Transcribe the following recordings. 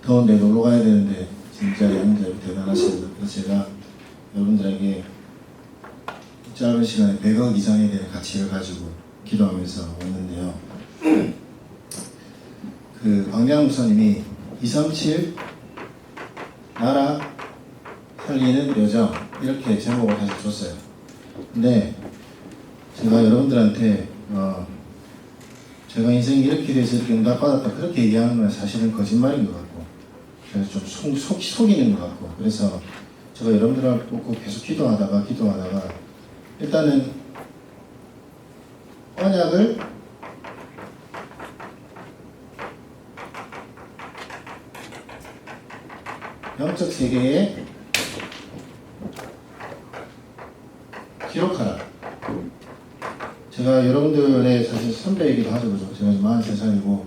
더운데 놀러 가야 되는데 진짜 여러분들 대단하십니다. 그래서 제가 여러분들에게 짧은 시간에 100억 이상에 대한 가치를 가지고 기도하면서 왔는데요. 그 광대한 목사님이 237 나라 살리는 여정 이렇게 제목을 다시 줬어요. 근데 제가 여러분들한테 제가 인생이 이렇게 돼서 이렇게 응답받았다 그렇게 얘기하는 건 사실은 거짓말인 것 같고 그래서 좀 속이는 것 같고 그래서 제가 여러분들을 보고 계속 기도하다가 일단은 언약을 영적 세계에 기록하라. 제가 여러분들의 사실 선배이기도 하죠. 그죠? 제가 43살이고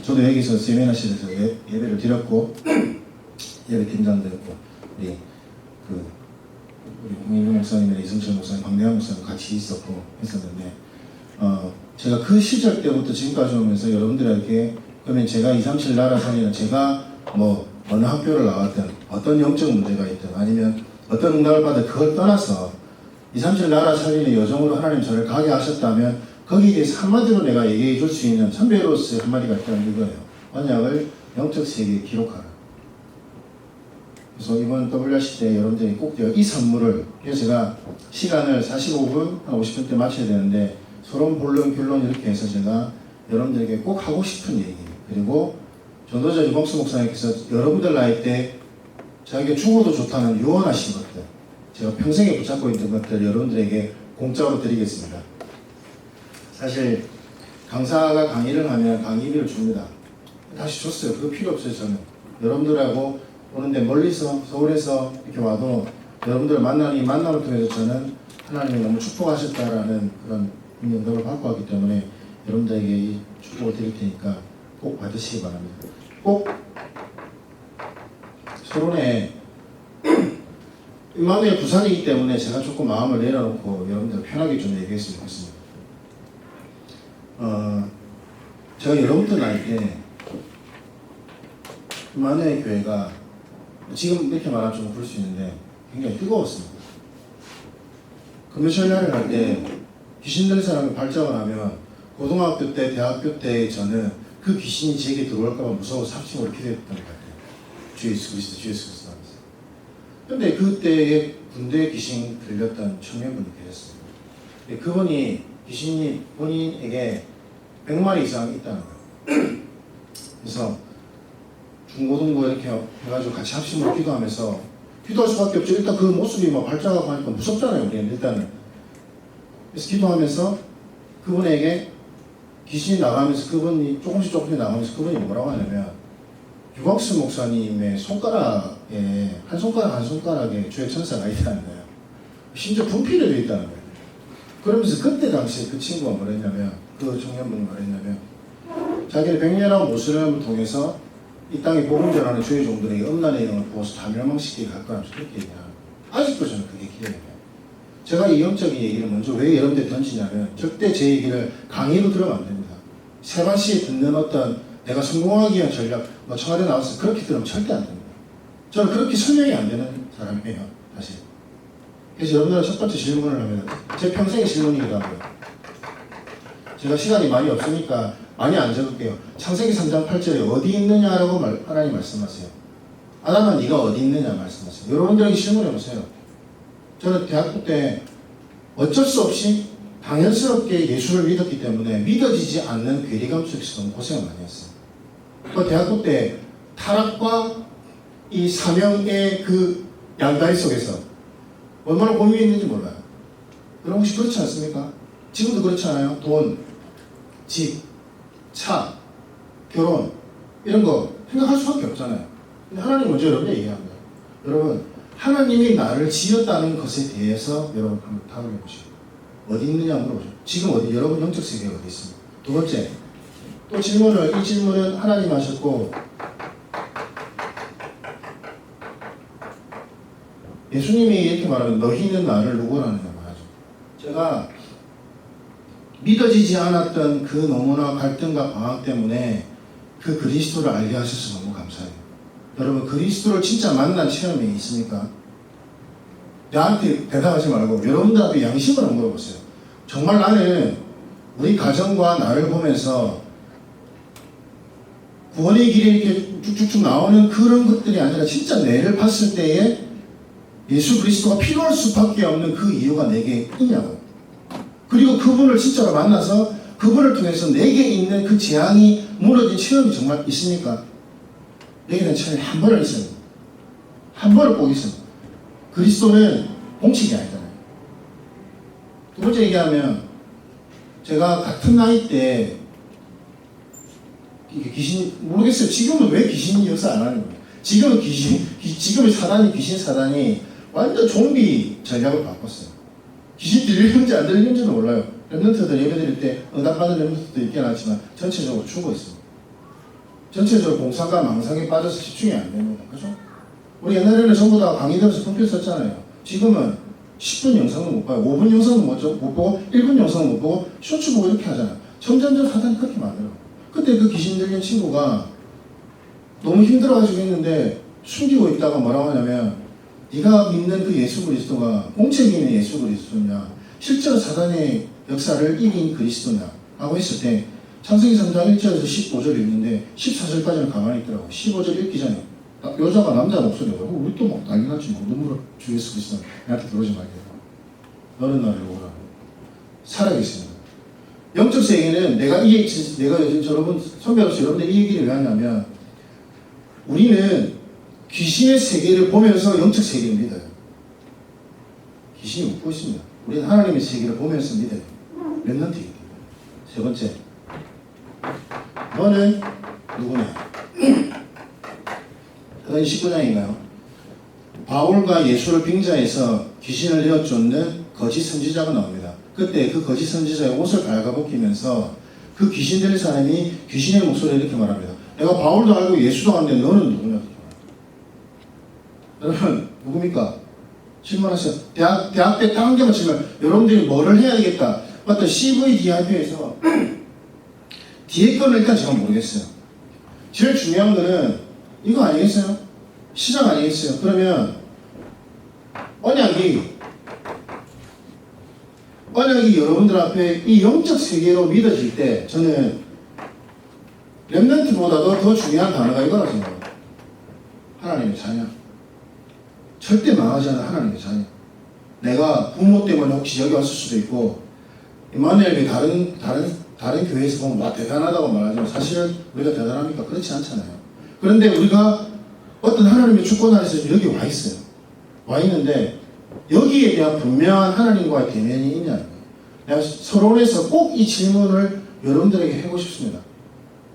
저도 여기서 세미나실에서 예배를 드렸고 예배 팀장도 했고 우리 홍인경 목사님이나 이승철 목사님, 광대한 목사님 같이 있었고 했었는데 제가 그 시절 때부터 지금까지 오면서 여러분들에게 그러면 제가 237 나라 살리는 제가 뭐 어느 학교를 나왔든 어떤 영적 문제가 있든 아니면 어떤 응답을 받든 그걸 떠나서 237 나라 살리는 여정으로 하나님 저를 가게 하셨다면 거기에 대해서 한마디로 내가 얘기해 줄 수 있는 선배로서의 한마디가 있다면 이거예요. 언약을 영적 세계에 기록하라. 그래서 이번 WRC 때 여러분들이 꼭 이 선물을 그래서 제가 시간을 45분, 한 50분 때 맞춰야 되는데 서론, 본론, 결론 이렇게 해서 제가 여러분들에게 꼭 하고 싶은 얘기 그리고 전도자 유광수 목사님께서 여러분들 나이 때 자기가 죽어도 좋다는 유언하신 것들 제가 평생에 붙잡고 있는 것들 여러분들에게 공짜로 드리겠습니다. 사실 강사가 강의를 하면 강의비를 줍니다. 다시 줬어요. 그거 필요 없어요. 저는 여러분들하고 오는데 멀리서 서울에서 이렇게 와도 여러분들을 만나는 이 만남을 통해서 저는 하나님이 너무 축복하셨다라는 그런 응답을 받고 왔기 때문에 여러분들에게 이 축복을 드릴 테니까 꼭 받으시기 바랍니다. 꼭 서론에 임마누엘 부산이기 때문에 제가 조금 마음을 내려놓고 여러분들 편하게 좀 얘기했으면 좋겠습니다. 제가 여러분들 나이 때 임마누엘 교회가 지금 이렇게 말하면 좀 그럴 수 있는데 굉장히 뜨거웠습니다. 금요철날을 갈 때 귀신 들린 사람이 발작을 하면 고등학교 때, 대학교 때 저는 그 귀신이 제게 들어올까봐 무서워서 합심으로 기도했던 것 같아요. 주 예수 그리스도, 주 예수 그리스도 하면서. 근데 그때에 군대 귀신 들렸던 청년분이 계셨어요. 그분이 귀신이 본인에게 100마리 이상 있다는 거예요. 그래서 중고등부 이렇게 해가지고 같이 합심으로 기도하면서 기도할 수밖에 없죠. 일단 그 모습이 막 발작하고 하니까 무섭잖아요. 우리는 일단은. 그래서 기도하면서 그분에게 귀신이 나가면서 그분이 조금씩 나가면서 그분이 뭐라고 하냐면 유광수 목사님의 손가락에 한 손가락에 주의 천사가 있다는 거예요. 심지어 분필이 되어 있다는 거예요. 그러면서 그때 당시에 그 친구가 뭐랬냐면 그 청년분이 뭐랬냐면 자기는 백년한 모습을 통해서 이 땅에 복음 전하는 주의 종들에게 음란의 영을 부어서 다 멸망시키게 갈 거라면서 그렇게 얘기하는 거예요. 아직도 저는 그게 기억이 나요. 제가 이 영적인 얘기를 먼저 왜 여러분들 던지냐면 절대 제 얘기를 강의로 들으면 안 됩니다. 세반시에 듣는 어떤 내가 성공하기 위한 전략, 뭐 청와대 나와서 그렇게 들으면 절대 안 됩니다. 저는 그렇게 설명이 안 되는 사람이에요, 사실. 그래서 여러분들 첫 번째 질문을 하면 제 평생의 질문이기도 하고요. 제가 시간이 많이 없으니까 많이 안 적을게요. 창세기 3장 8절에 어디 있느냐라고 하나님 말씀하세요. 아담아 네가 어디 있느냐 말씀하세요. 여러분들에게 질문해보세요. 저는 대학교 때 어쩔 수 없이 당연스럽게 예수를 믿었기 때문에 믿어지지 않는 괴리감 속에서 너무 고생을 많이 했어요. 그 대학교 때 타락과 이 사명의 그 양다리 속에서 얼마나 고민했는지 몰라요. 여러분 혹시 그렇지 않습니까? 지금도 그렇지 않아요? 돈, 집, 차, 결혼 이런 거 생각할 수밖에 없잖아요. 근데 하나님 먼저 여러분에게 얘기합니다. 여러분 하나님이 나를 지었다는 것에 대해서 여러분 한번 답을 해보시고 어디 있느냐 물어보죠. 지금 어디 여러분 영적 세계에 어디 있습니까? 두 번째 또 이 질문은 하나님 하셨고 예수님이 이렇게 말하면 너희는 나를 누구로 하느냐 말하죠. 제가 믿어지지 않았던 그 너무나 갈등과 방황 때문에 그 그리스도를 알게 하셔서 너무 감사해요. 여러분, 그리스도를 진짜 만난 체험이 있습니까? 나한테 대답하지 말고 여러분들한테 양심으로 물어보세요. 정말 나는 우리 가정과 나를 보면서 구원의 길에 이렇게 쭉쭉쭉 나오는 그런 것들이 아니라 진짜 내를 봤을 때에 예수 그리스도가 필요할 수밖에 없는 그 이유가 내게 있냐고. 그리고 그분을 진짜로 만나서 그분을 통해서 내게 있는 그 재앙이 무너진 체험이 정말 있습니까? 내게 대한 체험이 한 번은 있어요. 한 번은 꼭 있어요. 그리스도는 공식이 아니잖아요. 두 번째 얘기하면 제가 같은 나이 때 이게 귀신 모르겠어요. 지금은 왜 귀신이 역사 안 하는 거예요? 지금은 지금의 귀신 사단이 완전 좀비 전략을 바꿨어요. 귀신 들리는지 안 들리는지도 몰라요. 랩런트들 예배 드릴 때 응답받는 랩런트도 있긴 하지만 전체적으로 죽어 있습니다. 전체적으로 공상과 망상에 빠져서 집중이 안 됩니다. 그죠? 우리 옛날에는 전부 다 강의 들어서 컴퓨터 썼잖아요. 지금은 10분 영상도 못 봐요. 5분 영상도 못 보고 1분 영상도 못 보고 쇼츠 보고 이렇게 하잖아요. 점점점 사단이 그렇게 만들어요. 그때 그 귀신 들린 친구가 너무 힘들어가지고 있는데 숨기고 있다가 뭐라고 하냐면 네가 믿는 그 예수 그리스도가 공책이 있는 예수 그리스도냐 실제로 사단의 역사를 이긴 그리스도냐 하고 했을 때 창세기 3장 1절에서 15절 읽는데 14절까지는 가만히 있더라고. 15절 읽기 전에 여자가 남자 목소리가 우리 또 막 난리 났지 뭐 눈물을 주 예수 그리스도 나한테 들어오지 말게 너는 나를 오라 살아계십니다. 영적 세계는 내가 요즘 여러분 선배로서 여러분들 이 얘기를 왜 하냐면 우리는 귀신의 세계를 보면서 영적 세계를 믿어요. 귀신이 웃고 있습니다. 우리는 하나님의 세계를 보면서 믿어요. 렘넌트이기 때문에. 세 번째, 너는 누구냐? 그다음 19장인가요? 바울과 예수를 빙자해서 귀신을 내어쫓는 거짓 선지자가 나옵니다. 그때 그 거짓 선지자의 옷을 갉아벗기면서 그 귀신 들린 사람이 귀신의 목소리를 이렇게 말합니다. 내가 바울도 알고 예수도 아는데 너는 누구냐? 여러분 누굽니까? 질문하세요. 대학 때 딱 한 개만 질문. 여러분들이 뭐를 해야 되겠다. 어떤 CVDIP에서 뒤에 거는 일단 제가 모르겠어요. 제일 중요한 거는 이거 아니겠어요? 시작 아니겠어요? 그러면 언약이 여러분들 앞에 이 영적 세계로 믿어질 때 저는 렘넌트보다도 더 중요한 단어가 이거라 생각합니다. 하나님의 자녀. 절대 망하지 않은 하나님의 자녀. 내가 부모 때문에 혹시 여기 왔을 수도 있고 임마누엘이 다른 교회에서 보면 막 대단하다고 말하지만 사실은 우리가 대단합니까? 그렇지 않잖아요. 그런데 우리가 어떤 하나님의 주권 아래서 여기 와 있어요. 와 있는데 여기에 대한 분명한 하나님과의 대면이 있냐는 거예요. 내가 서론에서 꼭 이 질문을 여러분들에게 해보고 싶습니다.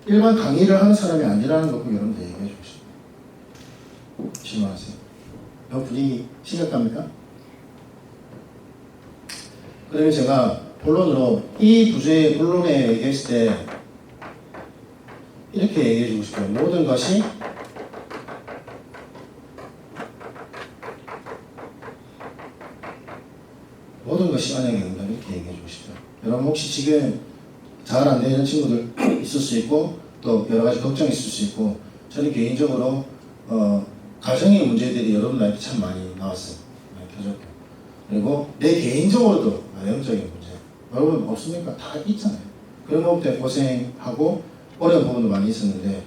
일반 강의를 하는 사람이 아니라는 거 꼭 여러분들 얘기해 주고 싶습니다. 질문하세요. 너 분위기 심각합니까? 그러면 제가 본론으로 이 부제의 본론에 얘기했을 때 이렇게 얘기해 주고 싶어요. 모든 것이 언약의 응답 이렇게 얘기해 주고 싶어요. 여러분 혹시 지금 잘 안 되는 친구들 있을 수 있고 또 여러 가지 걱정이 있을 수 있고 저는 개인적으로 가정의 문제들이 여러분들한테 참 많이 나왔어요. 많이 터졌고 그리고 내 개인적으로도 영적인 문제 여러분 없습니까? 다 있잖아요. 그런 부분 때문에 고생하고 어려운 부분도 많이 있었는데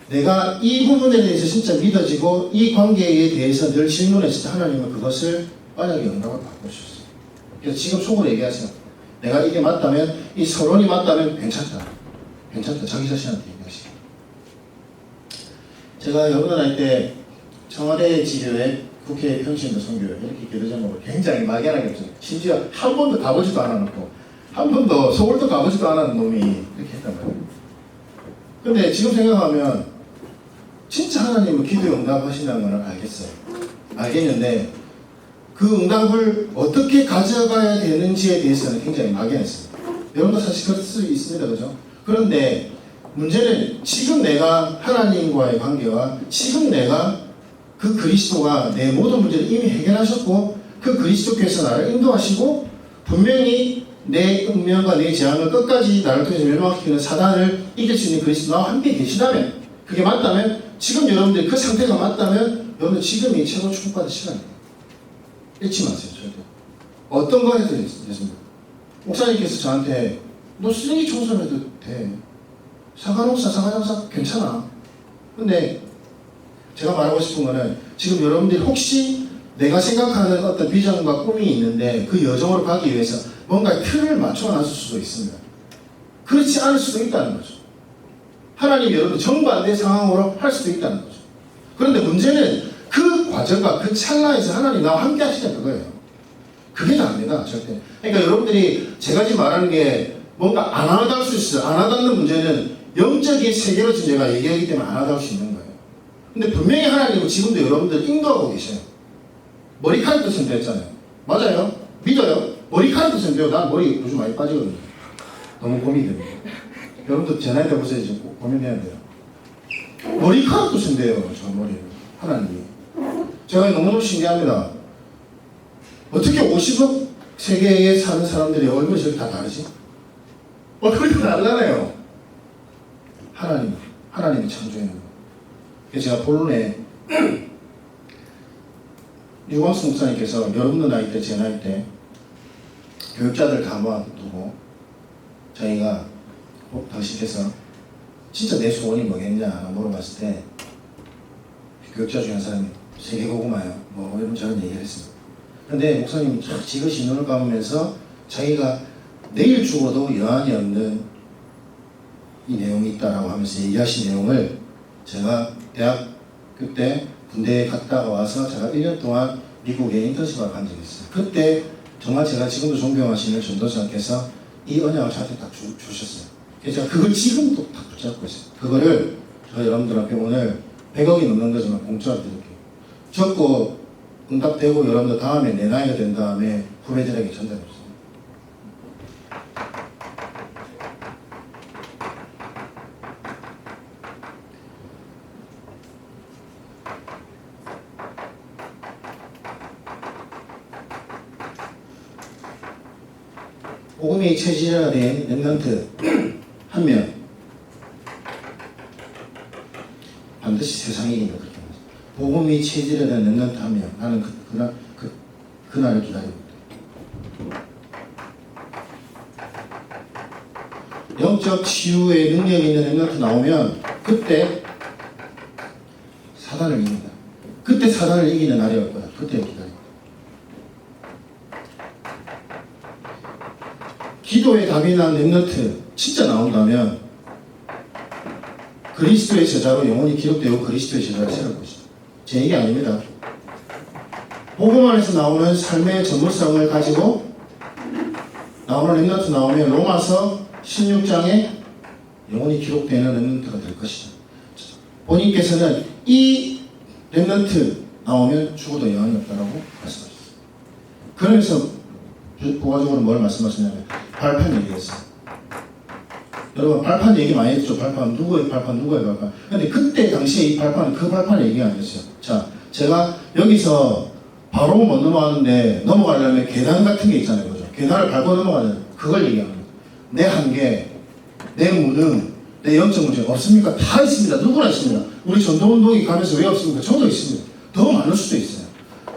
내가 이 부분에 대해서 진짜 믿어지고 이 관계에 대해서 늘 질문했을 때 하나님은 그것을 언약의 응답을 바꾸셨어요. 그래서 지금 속으로 얘기하세요. 내가 이게 맞다면 이 서론이 맞다면 괜찮다 자기 자신한테 얘기하시고. 제가 여러분 할 때 청와대 지료에 국회 평신도 선교회 이렇게 교대 제목을 굉장히 막연하게 했어요. 심지어 한 번도 가보지도 않아놓고 한 번도 서울도 가보지도 않은 놈이 이렇게 했단 말이에요. 근데 지금 생각하면 진짜 하나님은 기도에 응답하신다는 걸 알겠어요. 알겠는데 그 응답을 어떻게 가져가야 되는지에 대해서는 굉장히 막연했습니다. 여러분도 사실 그럴 수 있습니다. 그죠? 그런데 문제는 지금 내가 하나님과의 관계와 지금 내가 그 그리스도가 내 모든 문제를 이미 해결하셨고 그 그리스도께서 나를 인도하시고 분명히 내 운명과 내 재앙을 끝까지 나를 통해서 멸망시키는 사단을 이길 수 있는 그리스도 나와 함께 계시다면, 그게 맞다면, 지금 여러분들 그 상태가 맞다면 여러분들 지금이 최고 축복받을 시간입니다. 잊지 마세요. 절대. 어떤 거 해도 됐습니다. 목사님께서 저한테 너 쓰레기 청소를 해도 돼. 사과농사, 사과장사 괜찮아. 근데 제가 말하고 싶은 거는 지금 여러분들이 혹시 내가 생각하는 어떤 비전과 꿈이 있는데 그 여정으로 가기 위해서 뭔가 틀을 맞춰놨을 수도 있습니다. 그렇지 않을 수도 있다는 거죠. 하나님이 여러분 정반대 상황으로 할 수도 있다는 거죠. 그런데 문제는 그 과정과 그 찰나에서 하나님 나와 함께 하시자 그거예요. 그게 다입니다. 절대. 그러니까 여러분들이 제가 지금 말하는 게 뭔가 안 와닿을 수 있어요. 안 와닿는 문제는 영적인 세계로 지금 제가 얘기하기 때문에 안 와닿을 수 있는 거예요. 근데 분명히 하나님은 지금도 여러분들 인도하고 계셔요. 머리카락도 선대했잖아요. 맞아요? 믿어요? 머리카락도 선대요. 난 머리 요즘 많이 빠지거든요. 너무 고민이 됩니다. 여러분도 제 나이 때 보세요. 지금 꼭 고민해야 돼요. 머리카락도 선대요. 저 머리를. 하나님이. 제가 너무너무 신기합니다. 어떻게 50억 세계에 사는 사람들의 얼굴이 저렇게 다 다르지? 얼굴이 다 다르잖아요. 하나님이 창조해놓은 거. 그래서 제가 본론에 유광수 목사님께서 여러분들 나이 때, 제 나이 때 교육자들 다 모아두고 저희가 당신께서 진짜 내 소원이 뭐겠냐 물어봤을 때 교육자 중에 한 사람이 세계고구마요. 뭐 이런 저런 얘기를 했습니다. 근데 목사님이 지그시 눈을 감으면서 자기가 내일 죽어도 여한이 없는 이 내용이 있다라고 하면서 얘기하신 내용을 제가 대학교 때 군대에 갔다가 와서 제가 1년 동안 미국에 인턴십을 간 적이 있어요. 그때 정말 제가 지금도 존경하시는 전도사님께서 이 언약을 저한테 딱 주셨어요. 그래서 제가 그걸 지금도 딱 붙잡고 있어요. 그거를 저 여러분들 앞에 오늘 100억이 넘는 거지만 공짜로 드릴게요. 적고 응답되고 여러분들 다음에 내 나이가 된 다음에 후배들에게 전달해주세요. 복음이 체질화 된 렘넌트 한 명 반드시 세상에 이기는 그렇게 합니다. 복음이 체질화 된 렘넌트 한 명. 나는 그날을 기다리고 있다. 영적 치유의 능력이 있는 렘넌트 나오면 그때 사단을 이깁니다. 그때 사단을 이기는 날이 올 거다. 그때 기다립니다. 기도의 답이 난 렘넌트 진짜 나온다면 그리스도의 제자로 영원히 기록되고 그리스도의 제자로 세울 것이다. 제 얘기 아닙니다. 복음 안에서 나오는 삶의 전문성을 가지고 나오는 렘넌트 나오면 로마서 16장에 영원히 기록되는 렘넌트가 될 것이다. 본인께서는 이 렘넌트 나오면 죽어도 여한이 없다라고 말씀하셨어요. 그러면서 부가적으로 뭘 말씀하시냐면 발판 얘기했어요. 여러분 발판 얘기 많이 했죠. 발판 누구의 발판 누구의 발판. 근데 그때 당시에 이 발판 그 발판 얘기가 아니었어요. 자, 제가 여기서 바로 못 넘어가는데 넘어가려면 계단 같은 게 있잖아요. 그죠? 계단을 밟고 넘어가는 그걸 얘기합니다. 내 한계, 내 무능, 내 영적 문제 없습니까? 다 있습니다. 누구나 있습니다. 우리 전도운동이 가면서 왜 없습니까? 저도 있습니다. 더 많을 수도 있어요.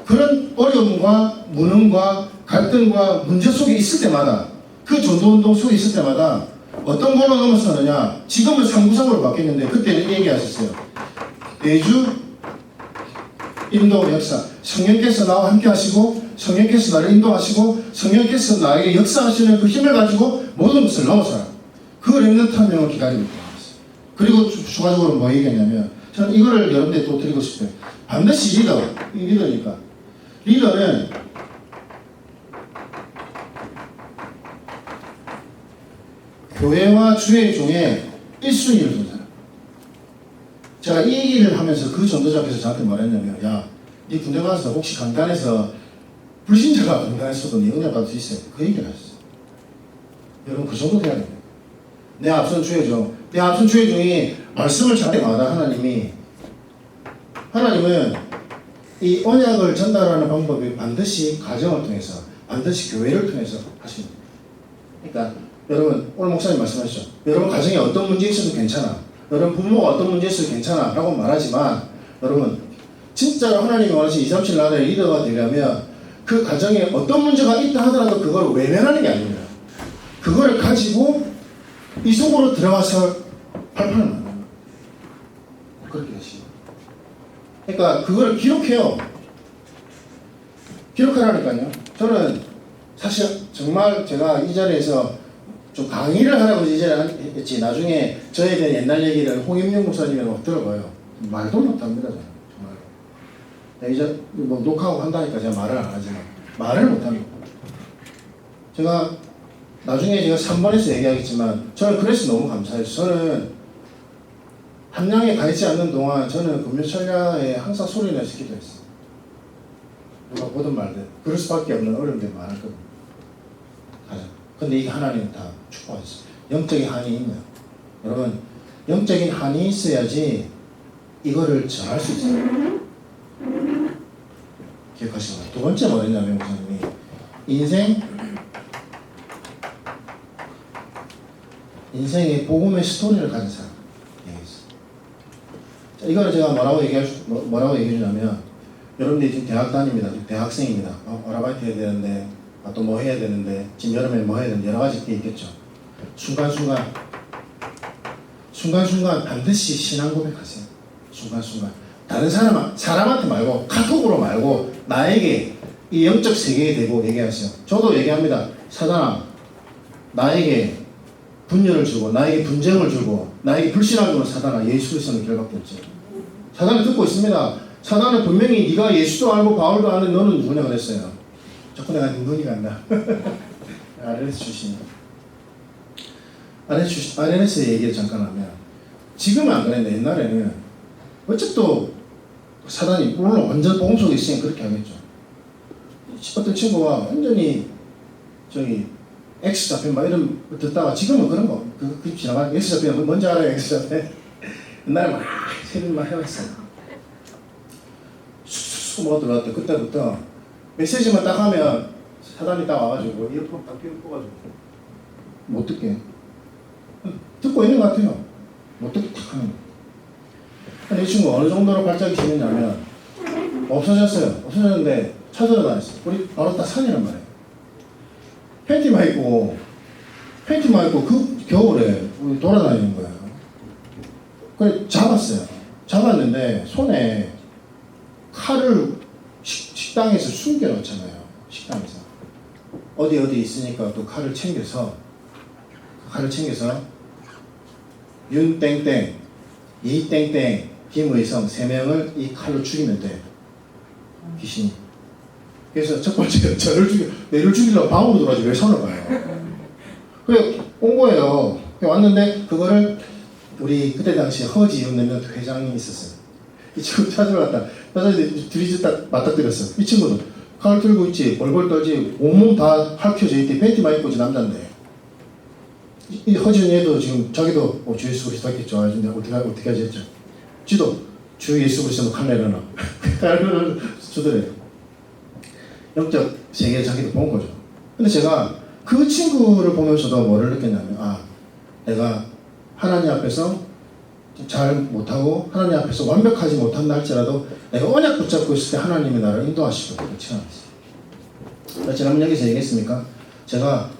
그런 어려움과 무능과 갈등과 문제 속에 있을 때마다 그 전도운동 속에 있을 때마다 어떤 걸로 넘어서느냐. 지금은 상부상으로 바뀌었는데 그때는 얘기하셨어요. 내주 인도 역사. 성령께서 나와 함께 하시고 성령께서 나를 인도하시고 성령께서 나에게 역사하시는 그 힘을 가지고 모든 것을 넘어서라. 그 렘넌트 한 명을 기다리고 있다. 그리고 추가적으로 뭐 얘기했냐면 저는 이거를 여러분들께 또 드리고 싶어요. 반드시 리더니까. 리더는 교회와 주회 중에 1순위를 둔 사람. 제가 이 얘기를 하면서 그 전도자께서 저한테 말했냐면 야, 네 군대 가서 혹시 강단에서 불신자가 강단에서도 네 은혜 받을 수 있어요. 그 얘기를 하셨어요. 여러분 그 정도 돼야 됩니다. 내 앞선 주회중, 내 앞선 주회중이 말씀을 잘해마다 하나님은 이 언약을 전달하는 방법이 반드시 가정을 통해서 반드시 교회를 통해서 하십니다. 그러니까 여러분 오늘 목사님 말씀하셨죠. 여러분 가정에 어떤 문제 있어도 괜찮아. 여러분 부모가 어떤 문제 있어도 괜찮아 라고 말하지만 여러분 진짜로 하나님이 원하시는 237 나라의 리더가 되려면 그 가정에 어떤 문제가 있다 하더라도 그걸 외면하는 게 아닙니다. 그걸 가지고 이 속으로 들어가서 발판을 만드는 거예요. 그렇게 하시고. 그러니까 그걸 기록해요. 기록하라니까요. 저는 사실 정말 제가 이 자리에서 좀 강의를 하라고 이제 했지 나중에 저에 대한 옛날 얘기를 홍임용 목사님이라고 들어봐요. 말도 못합니다. 저는 정말. 이제 뭐 녹화하고 한다니까 제가 말을 안 하지만 말을 못합니다. 제가 나중에 제가 3번에서 얘기하겠지만 저는 그래서 너무 감사해요. 저는 함량에 가 있지 않는 동안 저는 금요철야에 항상 소리내서 기도했어요. 누가 보든 말든 그럴 수밖에 없는 어려움들이 많았거든요. 근데 이게 하나님은 다 축복하셨어요. 영적인 한이 있네요. 여러분 영적인 한이 있어야지 이거를 전할 수 있어요. 기억하시고 두 번째 뭐였냐면 목사님이 인생의 복음의 스토리를 가진 사람 얘기했어요. 자, 이거는 제가 뭐라고 얘기해 주냐면 여러분들이 지금 대학 다닙니다. 지금 대학생입니다. 아르바이트 해야 되는데 또 뭐 해야 되는데 지금 여름에 뭐 해야 되는데 여러 가지 게 있겠죠. 순간순간 반드시 신앙 고백하세요. 순간순간 다른 사람한테 말고 카톡으로 말고 나에게 이 영적 세계에 대고 얘기하세요. 저도 얘기합니다. 사단아 나에게 분열을 주고 나에게 분쟁을 주고 나에게 불신을 주는 사단아 예수 그리스도는 결밖에 없지. 사단을 듣고 있습니다. 사단은 분명히 네가 예수도 알고 바울도 아는 너는 누구냐 그랬어요. 자꾸 내가 눈이 간다. RNS 출신이다. RNS 얘기를 잠깐 하면 지금은 안 그랬는데 옛날에는 어쨌든 사단이 물론 완전 복음 속에 있으면 그렇게 하겠죠. 어떤 친구가 완전히 저기 X자편 막 이런 거 듣다가 지금은 그런 거 그 지나가 X자편 뭔지 알아요? X자편 옛날에 막 세금 막 해왔어요. 쑥쑥 뭐가 들어왔다. 그때부터 메시지만 딱 하면 사단이 딱 와가지고 이어폰 딱 끼고 뽑아주고 못 듣게 듣고 있는 것 같아요. 못 듣게 탁 하는 거. 이 친구 어느 정도로 발작이 심했냐면 없어졌어요. 없어졌는데 찾으러 다녔어요. 우리 바로 딱 산이란 말이에요. 팬티만 입고 그 겨울에 돌아다니는 거예요. 그래 잡았어요. 잡았는데 손에 칼을 식당에서 숨겨놓잖아요. 식당에서 어디 있으니까 또 칼을 챙겨서 윤땡땡 이땡땡 김의성 3명을 이 칼로 죽이면 돼. 귀신이. 그래서 첫 번째 내를 죽이려고 방으로 들어가지 왜 손을 봐요. 그래 온 거예요. 왔는데 그거를 우리 그때 당시 허지윤 회장이 있었어요. 이 친구 찾으러 갔다. 둘이 딱 맞닥뜨렸어. 이 친구는 칼 들고 있지, 벌벌 떨지, 온몸 다 핥혀져 있대. 팬티만 입고 남잔데. 이 허지윤 얘도 지금 자기도 주 예수 그리스도 하겠죠. 어떻게 하지 했죠. 지도 주 예수 그리스도 칼 내려놔. 칼을 주더래요. 영적 세계에 자기도 본 거죠. 근데 제가 그 친구를 보면서도 뭐를 느꼈냐면 내가 하나님 앞에서 잘 못하고 하나님 앞에서 완벽하지 못한다 할지라도 내가 언약 붙잡고 있을 때 하나님이 나를 인도하시고 그렇지 않았어요. 지난번 여기서 얘기했습니까? 제가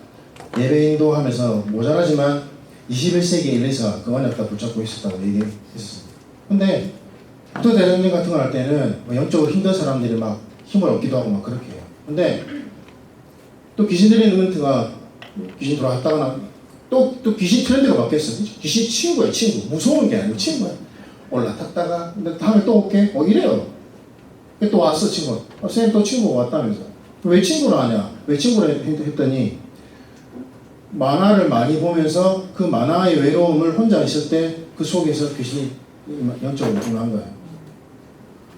예배 인도하면서 모자라지만 21세기에 일해서 그 언약 다 붙잡고 있었다고 얘기했었어요. 근데 또 대장님 같은 거 할 때는 영적으로 힘든 사람들이 막 힘을 얻기도 하고 막 그렇게 해요. 근데 또 귀신 들리는 멘트가 귀신 돌아왔다거나 또 귀신 트렌드가 바뀌었어. 귀신 친구야, 친구. 무서운 게 아니고 친구야. 올라탔다가 근데 다음에 또 올게. 이래요. 또 왔어, 친구. 선생님 또 친구가 왔다면서. 왜 친구를 하냐? 왜 친구를 했더니 만화를 많이 보면서 그 만화의 외로움을 혼자 있을 때 그 속에서 귀신이 영적으로 중요한 거예요.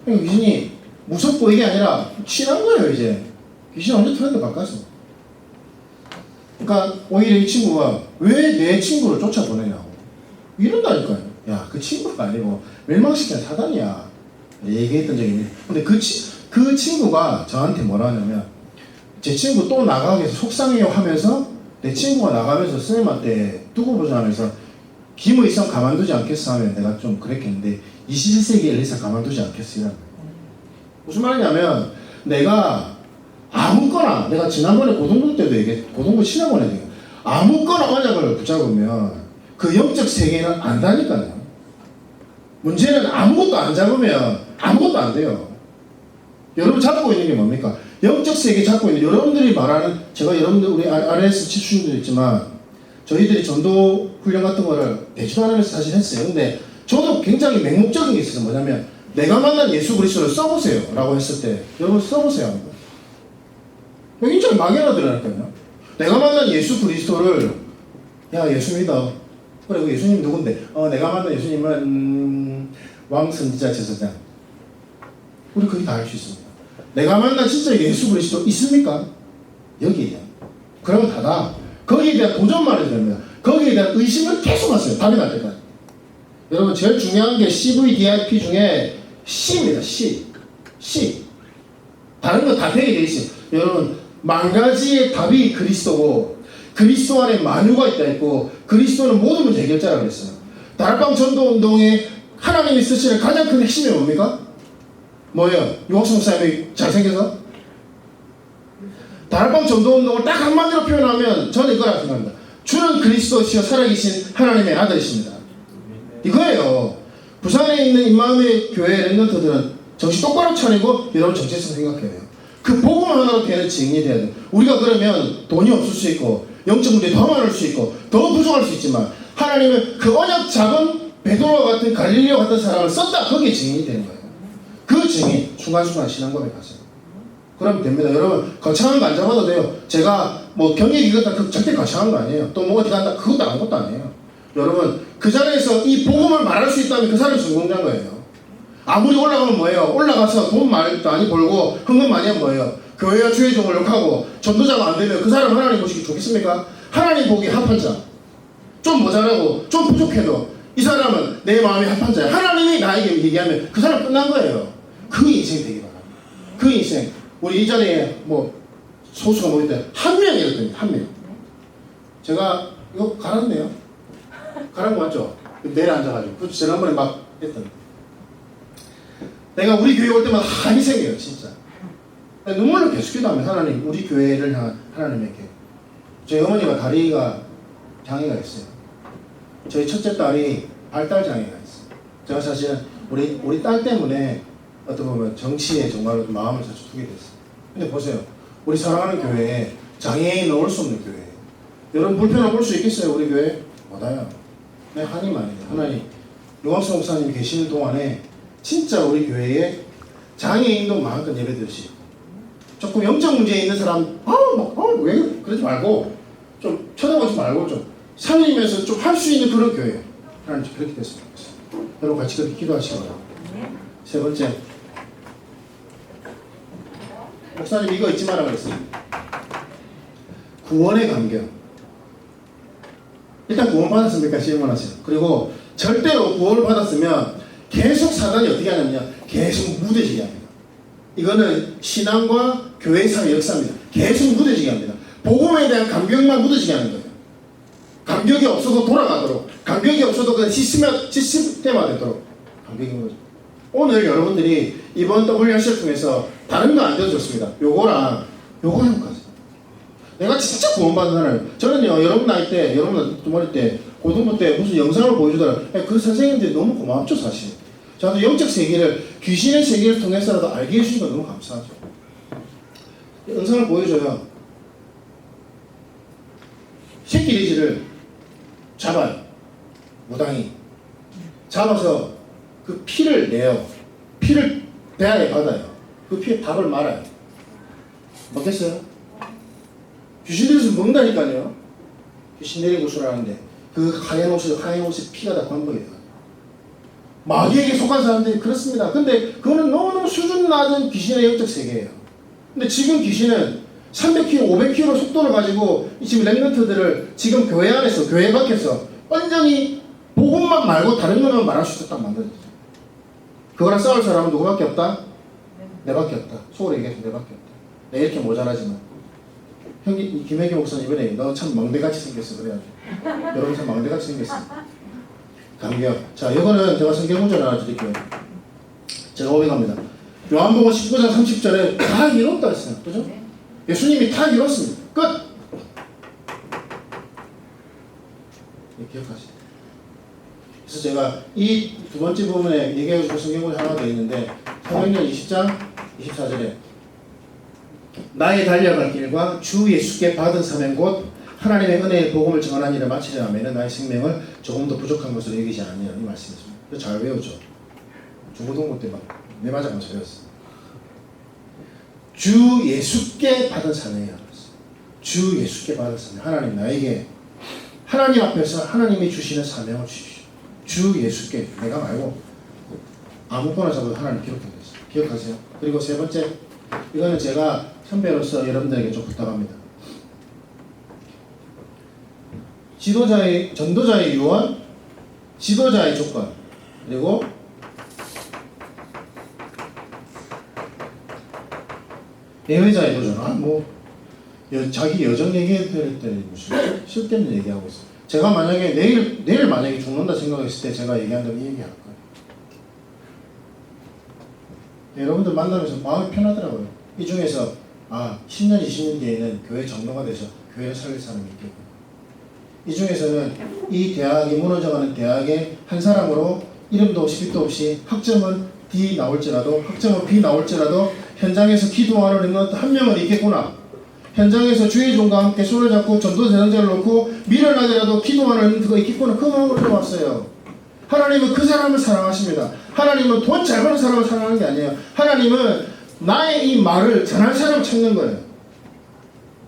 그러니까 귀신이 무섭고 이게 아니라 친한 거예요, 이제. 귀신 완전 트렌드 바꿨어. 그러니까 오히려 이 친구가 왜 내 친구를 쫓아보내냐고 이런다니까요. 야, 그 친구가 아니고 멸망시키는 사단이야. 얘기했던 적이 있는데 근데 그 친구가 저한테 뭐라 하냐면 제 친구 또 나가기 위해서 속상해요 하면서 내 친구가 나가면서 선생님한테 두고 보자 하면서 김의 이상 가만두지 않겠어 하면 내가 좀 그랬겠는데 21세기 엘리사 가만두지 않겠어 이런 거예요. 무슨 말이냐면 내가 아무거나 내가 지난번에 고등부 때도 얘기했 고등부 신학원에 얘기해 아무거나 언약을 붙잡으면 그 영적 세계는 안다니까요. 문제는 아무것도 안 잡으면 아무것도 안 돼요. 여러분 잡고 있는 게 뭡니까? 영적 세계 잡고 있는 여러분들이 말하는 제가 여러분들 우리 RS 치수님도 있지만 저희들이 전도 훈련 같은 거를 되지도 않으면서 사실 했어요. 근데 저도 굉장히 맹목적인 게 있어서 뭐냐면 내가 만난 예수 그리스도를 써보세요 라고 했을 때 여러분 써보세요. 굉장히 막연하더라니까요. 내가 만난 예수 그리스도를 야 예수 믿어. 그래 그 예수님 누군데? 내가 만난 예수님은 왕 선지자 제사장. 우리 그게 다 알 수 있습니다. 내가 만난 진짜 예수 그리스도 있습니까? 여기에요. 그러면 다다. 거기에 대한 도전만 해도 됩니다. 거기에 대한 의심을 계속 하세요. 답이 날 때까지. 여러분 제일 중요한 게 CVDIP 중에 C입니다. C. 다른 거 다 되게 돼 있어요. 여러분 만 가지의 답이 그리스도고 그리스도 안에 만유가 있다 했고 그리스도는 모든 문제 해결자라고 그랬어요. 다락방 전도운동에 하나님이 쓰시는 가장 큰 핵심이 뭡니까? 뭐예요? 유학수 목사님이 잘생겨서? 다락방 전도운동을 딱 한마디로 표현하면 저는 이거라고 생각합니다. 주는 그리스도시여 살아계신 하나님의 아들이십니다. 이거예요. 부산에 있는 임마누엘 교회 랩런트들은 정신 똑바로 차리고 여러분 정체성 생각해야 돼요. 그 복음 하나로 되는 증인이 돼야 돼요. 우리가 그러면 돈이 없을 수 있고 영적 문제 더 많을 수 있고 더 부족할 수 있지만 하나님은 그 언약 잡은 베드로와 같은 갈릴리오 같은 사람을 썼다. 거기에 증인이 되는 거예요. 그 증인 순간순간 신앙고백에 가세요. 그러면 됩니다. 여러분 거창한 거 안 잡아도 돼요. 제가 뭐 경력이 이거다 절대 거창한 거 아니에요. 또 뭐 어디 간다 그것도 아무것도 아니에요. 여러분 그 자리에서 이 복음을 말할 수 있다면 그 사람이 성공자인 거예요. 아무리 올라가면 뭐예요? 올라가서 돈 많이 벌고 헌금 많이 하면 뭐예요? 교회와 주의 종을 욕하고 전도자가 안 되면 그 사람 하나님 보시기 좋겠습니까? 하나님 보기 합한 자. 좀 모자라고 좀 부족해도 이 사람은 내 마음이 합한 자야. 하나님이 나에게 얘기하면 그 사람 끝난 거예요. 그 인생이 되기 바랍니다. 그 인생. 우리 이전에 뭐 소수가 모일 때 한 명이었거든요. 한 명. 제가 이거 갈았네요. 갈은 거 맞죠? 내일 앉아가지고. 그렇죠. 지난번에 막 했던. 내가 우리 교회 올 때마다 한이 생겨요. 진짜. 눈물로 계속 기도하면 하나님 우리 교회를 향한 하나님에게. 저희 어머니가 다리가 장애가 있어요. 저희 첫째 딸이 발달 장애가 있어요. 제가 사실은 우리 딸 때문에 어떻게 보면 정치에 정말로 마음을 자주 두게 됐어요. 근데 보세요. 우리 사랑하는 교회에 장애인은 올 수 없는 교회예요. 여러분 불편함 올 수 있겠어요? 우리 교회? 못와요. 네, 한이 많이 돼요. 하나님 유광수 목사님이 계시는 동안에 진짜 우리 교회에 장애인도 마음껏 예배드릴 수 있고 조금 영적 문제 있는 사람 왜 그러지 말고 좀 쳐다보지 말고 좀 살리면서 좀 할 수 있는 그런 교회 하나님 그렇게 됐으면 좋겠어요. 여러분 같이 그렇게 기도하시기 바랍니다. 세 번째 목사님 이거 잊지 마라 그랬어요. 구원의 감격. 일단 구원 받았습니까? 질문하세요. 그리고 절대로 구원을 받았으면 계속 사단이 어떻게 하냐면요. 계속 무뎌지게 합니다. 이거는 신앙과 교회 사회 역사입니다. 계속 무뎌지게 합니다. 복음에 대한 감격만 무뎌지게 하는 거예요. 감격이 없어도 돌아가도록, 감격이 없어도 그 시스템화되도록 감격이 무뎌져. 오늘 여러분들이 이번 WRC를 통해서 다른 거 안 돼도 좋습니다. 요거랑 요거까지. 내가 진짜 구원받은 사람이에요. 저는요, 여러분 나이 때, 여러분 어릴 때, 고등부 때 무슨 영상을 보여주더라. 그 선생님들이 너무 고맙죠, 사실. 저도 영적 세계를, 귀신의 세계를 통해서라도 알게 해주시니까 너무 감사하죠. 영상을 보여줘요. 새끼돼지를 잡아요. 무당이. 잡아서 그 피를 내요. 피를 배아에 받아요. 그 피에 밥을 말아요. 먹겠어요? 귀신들에서 먹는다니까요. 귀신 내린 곳을 하는데 그 하얀 옷에 피가 다 관복이에요. 마귀에게 속한 사람들이 그렇습니다. 근데 그거는 너무너무 수준 낮은 귀신의 영적 세계예요. 근데 지금 귀신은 300km, 500km 속도를 가지고 지금 랩런트들을 지금 교회 안에서, 교회 밖에서 완전히 복음만 말고 다른 거는 말할 수 있었다고 만들어졌어요. 그거랑 싸울 사람은 누구밖에 없다? 내밖에 없다. 속으로 얘기해서 내밖에 없다. 내 이렇게 모자라지만. 형님 김혜기 목사님 이번에 너 참 망대같이 생겼어 그래야지. 여러분 참 망대같이 생겼어. 감격. 자, 이거는 제가 성경 문제를 하나 드릴게요. 제가 오백합니다. 요한복음 19장 30절에 다 이뤘다 했어요. 그죠? 예수님이 다 이뤘습니다. 끝! 기억하시죠? 그래서 제가 이 두 번째 부분에 얘기해주고 성경문이 하나 더 있는데 사도행전 20장 24절에 나의 달려갈 길과 주 예수께 받은 사명 곧 하나님의 은혜의 복음을 전하는 일을 마치려 하면 나의 생명을 조금도 부족한 것으로 여기지 않느냐 이 말씀이죠. 잘 외우죠. 중고등부 때 막 내맞아가면서 외웠어요. 주 예수께 받은 사명이라고 했어요. 주 예수께 받은 사명. 하나님 나에게 하나님 앞에서 하나님이 주시는 사명을 주십시오. 주 예수께 내가 말고 아무거나 잡아도 하나님 기록된다 했어요. 기억하세요. 그리고 세 번째 이거는 제가 선배로서 여러분들에게 좀 부탁합니다. 전도자의 유언, 지도자의 조건, 그리고 예외자의 도전. 자기 여정 얘기할 때 무슨 쓸데없는 얘기하고 있어. 제가 만약에 내일 만약에 죽는다 생각했을 때 제가 얘기한다면 이 얘기할 거예요. 여러분들 만나면서 마음이 편하더라고요. 이 중에서 10년, 20년 뒤에는 교회 장로가 돼서 교회를 살릴 사람이 있겠구나. 이 중에서는 이 대학이 무너져가는 대학의 한 사람으로 이름도 없이 빛도 없이 학점은 D 나올지라도 학점은 B 나올지라도 현장에서 기도하는 한 명은 있겠구나. 현장에서 주의 종과 함께 손을 잡고 전도 대상자를 놓고 미련하게라도 기도하는 그가 있겠구나. 그 마음으로 들어왔어요. 하나님은 그 사람을 사랑하십니다. 하나님은 돈 잘 버는 사람을 사랑하는 게 아니에요. 하나님은 나의 이 말을 전할 사람을 찾는 거예요.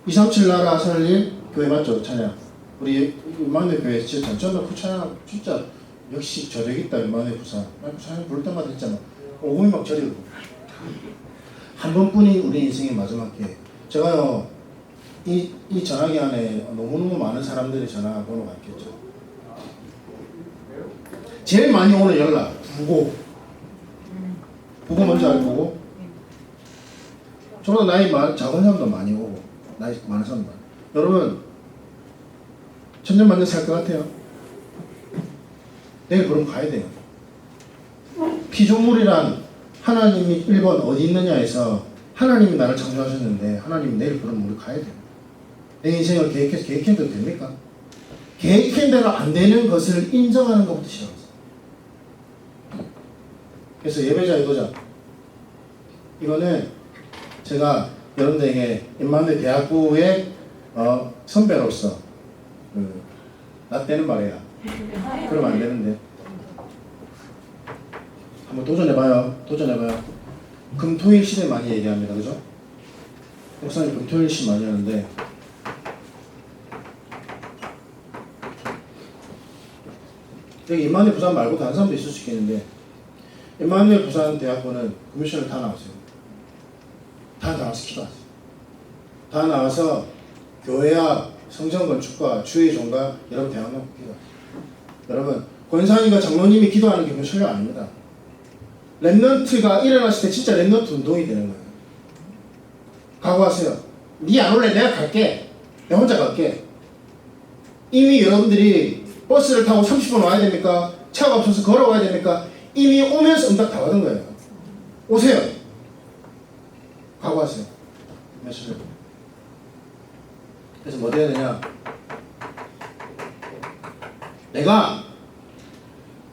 237 나라 살릴 교회 맞죠? 찬양. 우리 임마누엘 교회 진짜 저는 그 찬양 진짜 역시 저력있다 임마누엘 부산. 찬양 부를 때마다 진짜 막 오금이 막 저리고. 한 번뿐인 우리 인생의 마지막 기회. 제가요 이 전화기 안에 너무너무 많은 사람들의 전화번호가 있겠죠. 제일 많이 오는 연락 부고 뭔지 알고 저보다 나이 작은 사람도 많이 오고 나이 많은 사람도 많이. 여러분 천년만년 살 것 같아요? 내일 그럼 가야 돼요. 피조물이란 하나님이 1번 어디 있느냐에서 하나님이 나를 창조하셨는데 하나님이 내일 그럼 우리 가야 돼요. 내 인생을 계획해도 됩니까? 계획한 대로 안 되는 것을 인정하는 것부터 시작하세요. 그래서 예배자의 도전. 이거는 제가 여러분들에게 임마누엘 대학부의 선배로서 나 때는 말이야. 그러면 안 되는데 한번 도전해봐요. 금토일 시대 많이 얘기합니다. 그죠? 목사님 금토일 시 많이 하는데 여기 임마누엘 부산 말고 다른 사람도 있을 수 있겠는데 임마누엘 부산 대학교는 금요시를 다 나왔어요. 다 나와서 기도하세요. 다 나와서 교회와 성전 건축과 주의 종과 여러분 대학 놓고 기도하세요. 여러분 권사님과 장로님이 기도하는 게 금요시가 아닙니다. 랩넌트가 일어났을 때 진짜 랩넌트 운동이 되는 거예요. 각오하세요. 니 안 올래? 내가 갈게. 내가 혼자 갈게. 이미 여러분들이 버스를 타고 30분 와야 됩니까? 차가 없어서 걸어와야 됩니까? 이미 오면서 응답 다 받은 거예요. 오세요. 각오하세요. 며칠. 그래서 뭐 해야 되냐? 내가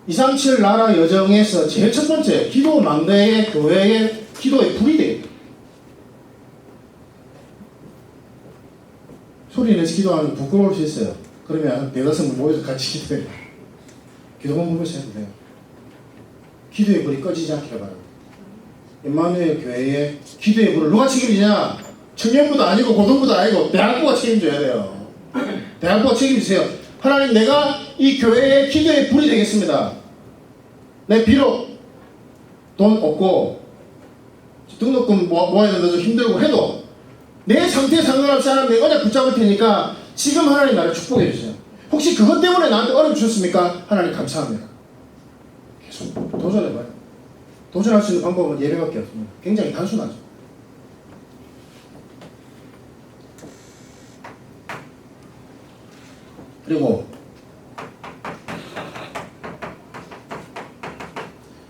237 나라 여정에서 제일 첫 번째 기도 망대의 교회의 기도의 불이 되겠다. 소리 내서 기도하면 부끄러울 수 있어요. 그러면 대다섯 분 모여서 같이 기도해요. 기도만 보면서 해도 돼요. 기도의 불이 꺼지지 않기를 바랍니다. 임마누엘 교회의 기도의 불을 누가 책임지냐? 청년부도 아니고 고등부도 아니고 대학부가 책임져야 돼요. 대학부가 책임지세요. 하나님 내가 이 교회의 기도의 불이 되겠습니다. 내 비록 돈 없고 등록금 모아야 된다 좀 힘들고 해도 내 상태에 상관없이 하나님 내가 언약 붙잡을 테니까 지금 하나님 나를 축복해 주세요. 혹시 그것 때문에 나한테 어려움 주셨습니까? 하나님 감사합니다. 계속 도전해봐요. 도전할 수 있는 방법은 예배밖에 없습니다. 굉장히 단순하죠. 그리고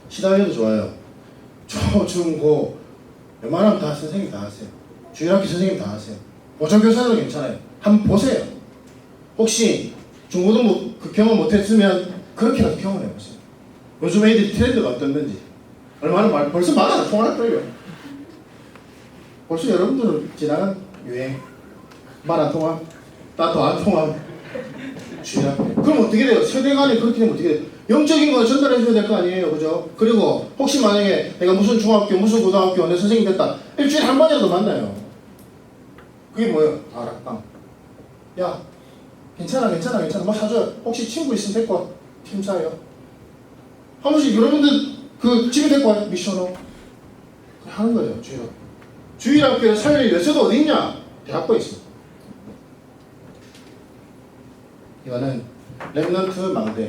시다해도 좋아요. 초, 중, 고 웬만하면 다 선생님 다 하세요. 주일학교 선생님 다 하세요. 보조교사도 괜찮아요. 한번 보세요. 혹시 중고등부 그 경험 못했으면 그렇게라도 경험해보세요. 요즘 애들이 트렌드가 어떻는지 얼마나 벌써 말하다 통할 거예요. 벌써 여러분들은 지나간 유행 말 안 통함, 나도 안 통함. 그럼 어떻게 돼요? 세대 간에 그렇게 되면 어떻게 돼요? 영적인 거 전달해 줘야 될 거 아니에요, 그죠? 그리고 혹시 만약에 내가 무슨 중학교, 무슨 고등학교 내 선생님 됐다, 일주일에 한 번이라도 만나요. 그게 뭐예요? 다락방. 야, 괜찮아, 뭐 사줘요. 혹시 친구 있으면 데리고 와. 팀 사요. 한 번씩 여러분들 그 집에 데리고 와. 미션으로 하는 거죠, 주일학교. 주일학교에 살 여서도 어디 있냐? 대학교에 있습니다. 이거는 랩넌트 망대.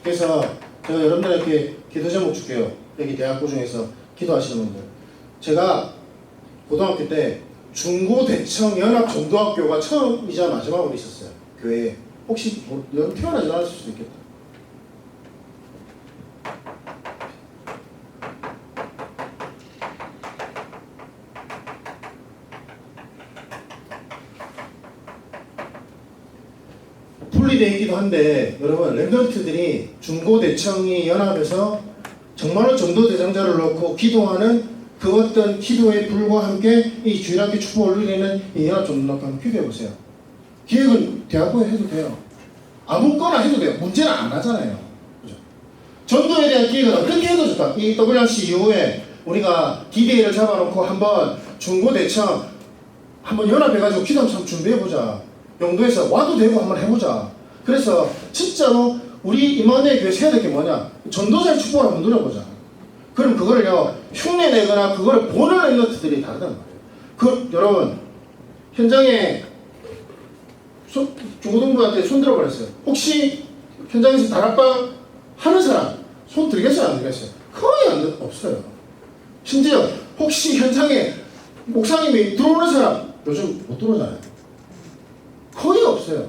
그래서 제가 여러분들에게 기도 제목 줄게요. 여기 대학교 중에서 기도하시는 분들. 제가 고등학교 때 중고대청 연합전도학교가 처음이자 마지막으로 있었어요. 교회에. 혹시 여러분 태어나지 않았을 수도 있겠다. 분리되기도 한데 여러분 랩런트들이 중고대청이 연합해서 정말로 전도대장자를 놓고 기도하는 그 어떤 기도의 불과 함께 이 주일학교 축복을 누리는 이 연합전도학교 한번 기도해보세요. 기획은 대학교에 해도 돼요. 아무거나 해도 돼요. 문제는 안 하잖아요. 그죠? 전도에 대한 기획은 어떻게 해도 좋다. 이 WRC 이후에 우리가 D-Day를 잡아놓고 한번 중고대청 한번 연합해가지고 기도 한번 준비해보자. 영도에서 와도 되고 한번 해보자. 그래서 진짜로 우리 임마누엘 교회 세야 될 게 뭐냐? 전도자의 축복을 한번 누려보자. 그럼 그거를요 흉내 내거나 그거를 보는 랩런트들이 다르단 말이에요. 그 여러분 현장에 중고등부한테 손 들어버렸어요. 혹시 현장에서 다락방 하는 사람 손 들겠어요 안 들겠어요? 거의 없어요. 심지어 혹시 현장에 목사님이 들어오는 사람 요즘 못 들어오잖아요. 거의 없어요.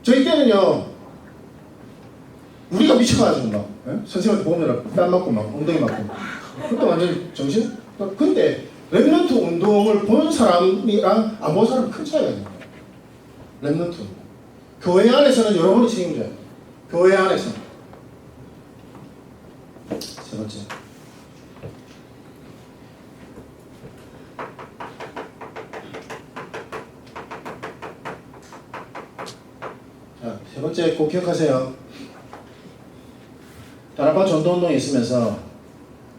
저희 때는요 우리가 미쳐가지고 막 선생님한테 보면 땀 맞고 막 엉덩이 맞고 그때 완전 정신. 근데 랩런트 운동을 본 사람이랑 안 본 사람은 큰 차이가 있는 거예요. 랩런트 운동. 교회 안에서는 여러분이 책임져요. 교회 안에서. 세 번째. 자, 세 번째 꼭 기억하세요. 다락방 전도운동에 있으면서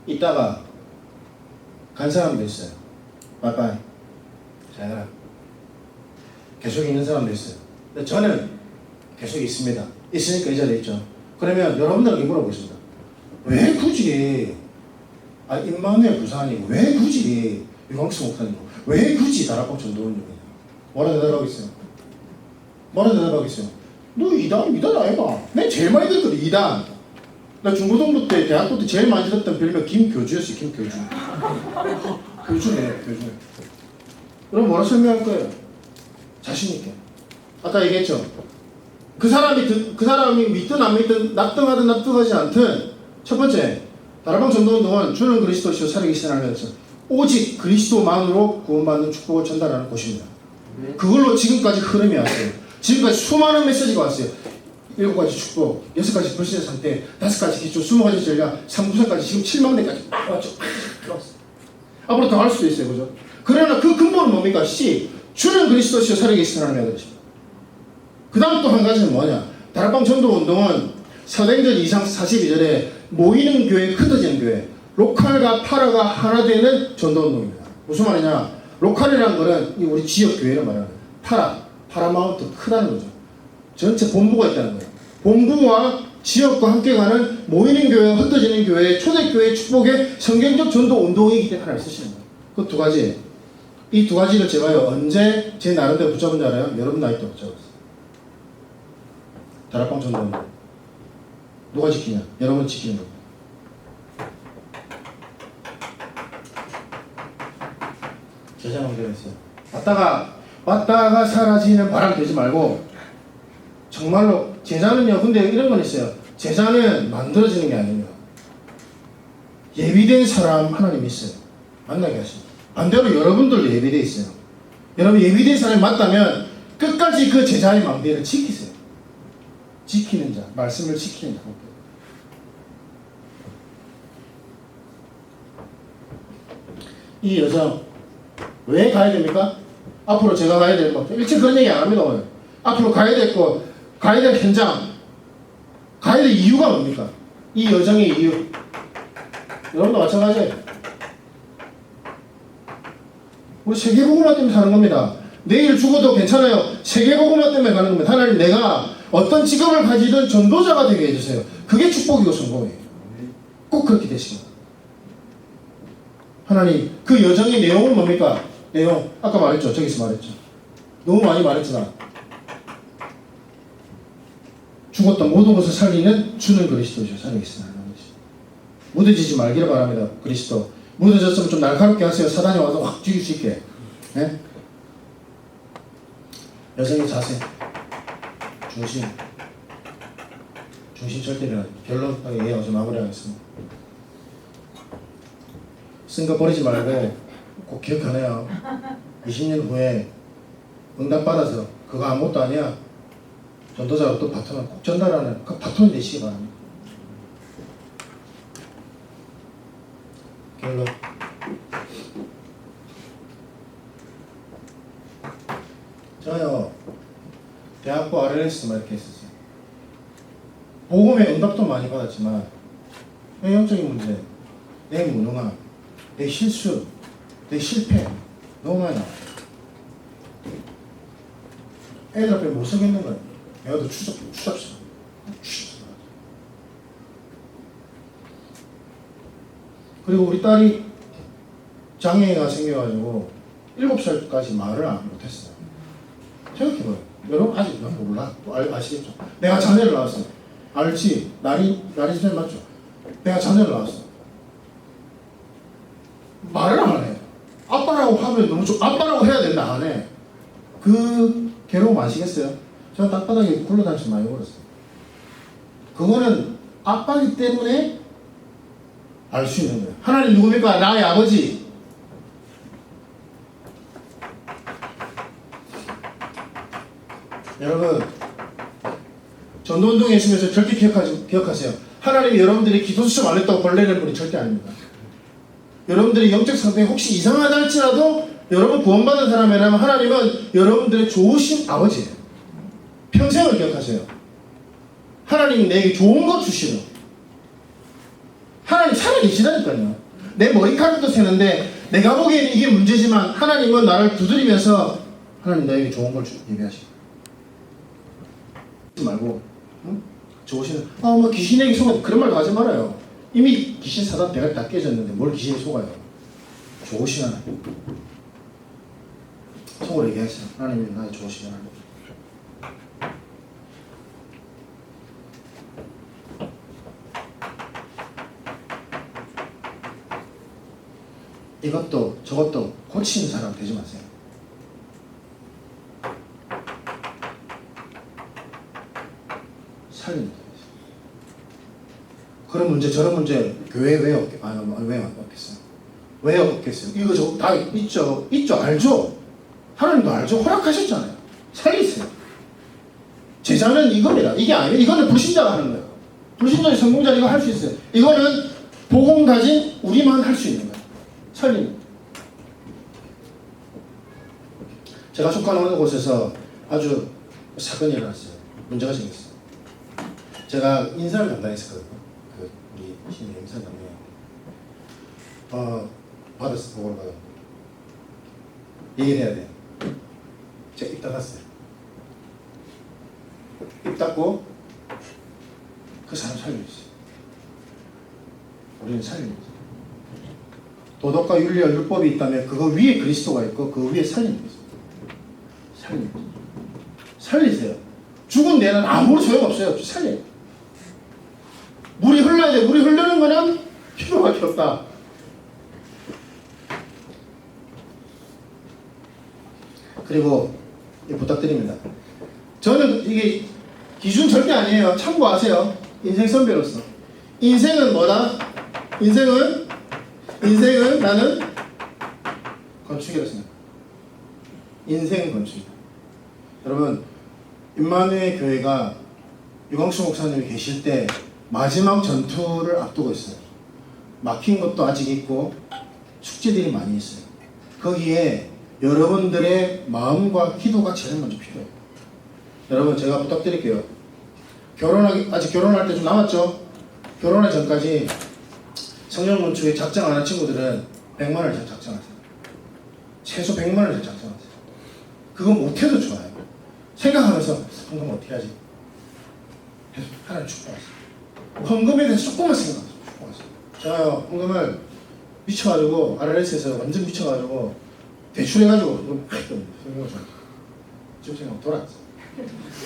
있다가 간 사람도 있어요. 빠이빠이. 잘 가라. 계속 있는 사람도 있어요. 근데 저는 계속 있습니다. 있으니까 이 자리에 있죠. 그러면 여러분들에게 물어보겠습니다. 왜 굳이 임마누엘 부사님 왜 굳이 유광수 목사님 왜 굳이 다락방 전도운동이냐? 뭐라 대답하겠어요? 뭐라 대답하겠어요? 너 이단 아이가? 내가 제일 많이 들었거든. 이단. 나 중고등부 때 대학교 때 제일 많이 들었던 별명 김교주였어요. 김교주. 교주네. 그럼 뭐라 설명할 거예요? 자신있게. 아까 얘기했죠. 그 사람이 믿든 안 믿든 납득하든 납득하지 않든 첫 번째 다락방 전도운동은 주는 그리스도시요 살아계신 하나님께서 오직 그리스도만으로 구원받는 축복을 전달하는 곳입니다. 그걸로 지금까지 흐름이 왔어요. 지금까지 수많은 메시지가 왔어요. 7가지 축복, 6가지 불신의 상태, 5가지 기초, 20가지 전략, 3부사까지 지금 7만 대까지 막 왔죠. 들어왔어요. 앞으로 더 할 수도 있어요. 그죠? 그러나 그 근본은 뭡니까? 주는 그리스도시요 살아계신 하나님의 아들이십니다. 그 다음 또 한 가지는 뭐냐? 다락방 전도운동은 사도행전 2장 42절에 모이는 교회, 흩어지는 교회, 로컬과 파라가 하나 되는 전도운동입니다. 무슨 말이냐? 로컬이라는 거는 우리 지역 교회를 말하는 거예요. 파라마운트 크다는 거죠. 전체 본부가 있다는 거예요. 본부와 지역과 함께 가는 모이는 교회, 흩어지는 교회, 초대교회 축복의 성경적 전도 운동이기 때문에 하나를 쓰시는 거예요. 그 두 가지. 이 두 가지를 제가요 언제 제 나름대로 붙잡은 줄 알아요? 여러분 나이 때 붙잡았어요. 다락방 전도 운동. 누가 지키냐? 여러분 지키는 겁니다. 제자 연결했어요. 왔다가 사라지는 바람 되지 말고 정말로 제자는요. 근데 이런 건 있어요. 제자는 만들어지는 게 아닙니다. 예비된 사람 하나님 있어요. 만나게 하십니다. 반대로 여러분들도 예비되어 있어요. 여러분 예비된 사람이 맞다면 끝까지 그 제자의 망대를 지키세요. 지키는 자, 말씀을 지키는 자. 이 여성 왜 가야 됩니까? 앞으로 제가 가야 될 것. 일찍 그런 얘기 안 합니다 오늘. 앞으로 가야 될 것, 가야 될 현장, 가야 될 이유가 뭡니까? 이 여정의 이유. 여러분도 마찬가지예요. 우리 세계복음화 때문에 사는 겁니다. 내일 죽어도 괜찮아요. 세계복음화 때문에 가는 겁니다. 하나님 내가 어떤 직업을 가지든 전도자가 되게 해주세요. 그게 축복이고 성공이에요. 꼭 그렇게 되시고. 하나님 그 여정의 내용은 뭡니까? 내용 아까 말했죠. 저기서 말했죠. 너무 많이 말했잖아. 죽었던 모든 것을 살리는 주는 그리스도죠. 살리겠습니다. 무뎌지지 말기를 바랍니다. 그리스도 무뎌졌으면 좀 날카롭게 하세요. 사단이 와서 확 죽일 수 있게. 네? 여성의 자세 중심 절대를 결론하게 얘기하면서 마무리하겠습니다. 쓴 거 버리지 말고 꼭 기억하네요. 20년 후에 응답받아서 그거 아무것도 아니야. 전도자로 또 바톤을 꼭 전달하는 그 바톤이 되시기 바랍니다. 결론. 저요 대학부 RLS만 이렇게 했었어요. 복음의 응답도 많이 받았지만 영적인 문제, 내 무능함, 내 실수, 내 실패 너무 많이 나와요. 애들 앞에 못 서겠는 거예요. 내가 더 추잡스러워. 그리고 우리 딸이 장애가 생겨가지고 7살까지 말을 안 못했어요. 생각해봐요. 여러분 아직 난 몰라. 또 아시겠죠? 내가 자녀를 낳았어. 알지? 날이 좀 맞죠? 내가 자녀를 낳았어. 말을 안 해. 아빠라고 하면 너무 아빠라고 해야 된다 안 해. 그 괴로움 아시겠어요? 제가 땅바닥에 굴러다니면서 많이 울었어요. 그거는 아빠이기 때문에 알 수 있는 거예요. 하나님 누굽니까? 나의 아버지. 여러분 전도운동에 있으면서 절대 기억하세요. 하나님이 여러분들이 기도 수첩 안 했다고 벌레는 분이 절대 아닙니다. 여러분들이 영적 상태가 혹시 이상하다 할지라도 여러분 구원받은 사람이라면 하나님은 여러분들의 좋으신 아버지예요. 평생을 기억하세요. 하나님이 내게 좋은 것 주시는 하나님 살아계시다니까요. 내 머리카락도 새는데 내가 보기에는 이게 문제지만 하나님은 나를 두드리면서 하나님 나에게 좋은 걸 예비하시고 말고 응? 좋으시는 뭐 귀신에게 속아 그런 말도 하지 말아요. 이미 귀신 사단 대가 다 깨졌는데 뭘 귀신이 속아요. 좋으신 하나님 속으로 얘기하세요. 하나님이 나의 좋으신 하나님. 이것도 저것도 고치는 사람 되지 마세요. 살립니다. 그런 문제 저런 문제 교회에 왜 없겠어요? 왜 없겠어요? 이거 저 다 있죠 알죠? 하나님도 알죠? 허락하셨잖아요. 살리세요. 제자는 이겁니다. 이게 아니에요. 이거는 불신자가 하는 거예요. 불신자의 성공자 이거 할 수 있어요. 이거는 복음 가진 우리만 할 수 있는 거예요. 살립니다. 제가 속한 어느 곳에서 아주 사건이 일어났어요. 문제가 생겼어요. 제가 인사를 담당했었거든요. 우리 신임 인사 담당해요. 받았어. 보고를 받았고 얘기를 해야 돼요. 제가 입 닫았어요. 입 닫고 그 사람 살려주세요. 우리는 살립니다. 도덕과 윤리와 율법이 있다면 그거 위에 그리스도가 있고 그 위에 살리는 거죠. 살립니다. 살리세요. 죽은 내는 아무런 소용없어요. 살려요. 물이 흘러야 돼. 물이 흐르는 거는 필요밖에 없다. 그리고 부탁드립니다. 저는 이게 기준 절대 아니에요. 참고하세요. 인생 선배로서. 인생은 뭐다? 인생은 나는 건축이라고 생각합니다. 인생 건축이다. 여러분, 임마누엘 교회가 유광수 목사님이 계실 때 마지막 전투를 앞두고 있어요. 막힌 것도 아직 있고 숙제들이 많이 있어요. 거기에 여러분들의 마음과 기도가 제일 먼저 필요해요. 여러분, 제가 부탁드릴게요. 아직 결혼할 때 좀 남았죠? 결혼하기 전까지 성령 건축에 작정 안 한 친구들은 100만 원을 작정하세요. 최소 100만 원을 작정하세요. 그거 못해도 좋아요. 생각하면서 헌금 어떻게 하지? 계속 하나님 축복하세요. 헌금에 대해서 조금만 생각하세요. 저요, 헌금을 미쳐가지고 RRS에서 완전 미쳐가지고 대출해가지고 헌금 막 했거든요. 지금 생각 돌았어.